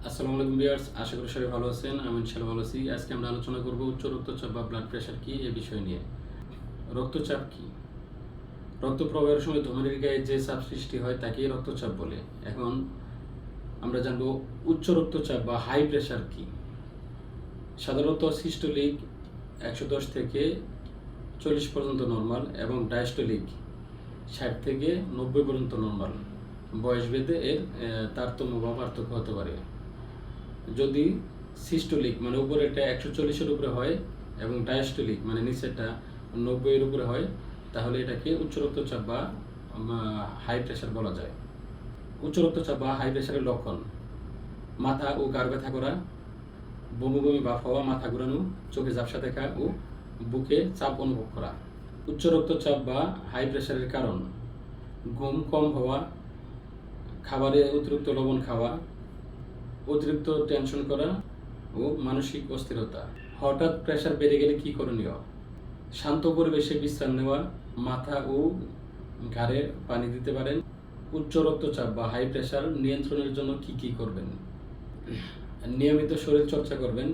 আসসালামু আলাইকুম ভিউয়ার্স, আশা করি সবাই ভালো আছেন। আমি ইনশাআল্লাহ ভালো আছি। আজকে আমরা আলোচনা করব উচ্চ রক্তচাপ বা ব্লাড প্রেশার কি এই বিষয় নিয়ে। রক্তচাপ কি? রক্ত প্রবাহের সময় ধমনীর গায়ে যে চাপ সৃষ্টি হয় তাকেই রক্তচাপ বলে। এখন আমরা জানব উচ্চ রক্তচাপ বা হাই প্রেশার কি। সাধারণত সিস্টোলিক 110 থেকে 40 পর্যন্ত নরমাল এবং ডায়াস্টোলিক 60 থেকে 90 পর্যন্ত নরমাল। বয়স ভেদে এর তারতম্য বা পার্থক্য হতে পারে। যদি সিস্টোলিক মানে উপরেরটা 140-এর উপরে হয় এবং ডায়াস্টোলিক মানে নিচেরটা 90-এর উপরে হয়, তাহলে এটাকে উচ্চ রক্তচাপ বা হাই প্রেশার বলা যায়। উচ্চ রক্তচাপ বা হাই প্রেশারের লক্ষণ: মাথা ও ঘাড় ব্যথা করা, বমি বমি ভাব হওয়া, মাথা ঘোরানো, চোখে ঝাপসা দেখা ও বুকে চাপ অনুভব করা। উচ্চ রক্তচাপ বা হাই প্রেশারের কারণ: ঘুম কম হওয়া, খাবারে অতিরিক্ত লবণ খাওয়া, অতিরিক্ত টেনশন করা ও মানসিক অস্থিরতা। হঠাৎ প্রেশার বেড়ে গেলে কি করণীয়? শান্ত পরিবেশে বিশ্রাম নেওয়া, মাথা ও ঘাড়ে পানি দিতে পারেন। উচ্চ রক্তচাপ বা হাই প্রেশার নিয়ন্ত্রণের জন্য কি করবেন? নিয়মিত শরীর চর্চা করবেন।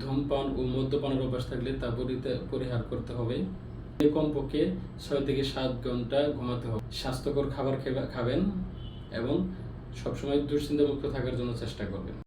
ধূমপান ও মদ্যপানের অভ্যাস থাকলে তা পরিহার করতে হবে। কমপক্ষে 6 থেকে 7 ঘন্টা ঘুমাতে হবে। স্বাস্থ্যকর খাবার খাবেন এবং সবসময় দুশ্চিন্তামুক্ত থাকার জন্য চেষ্টা করবেন।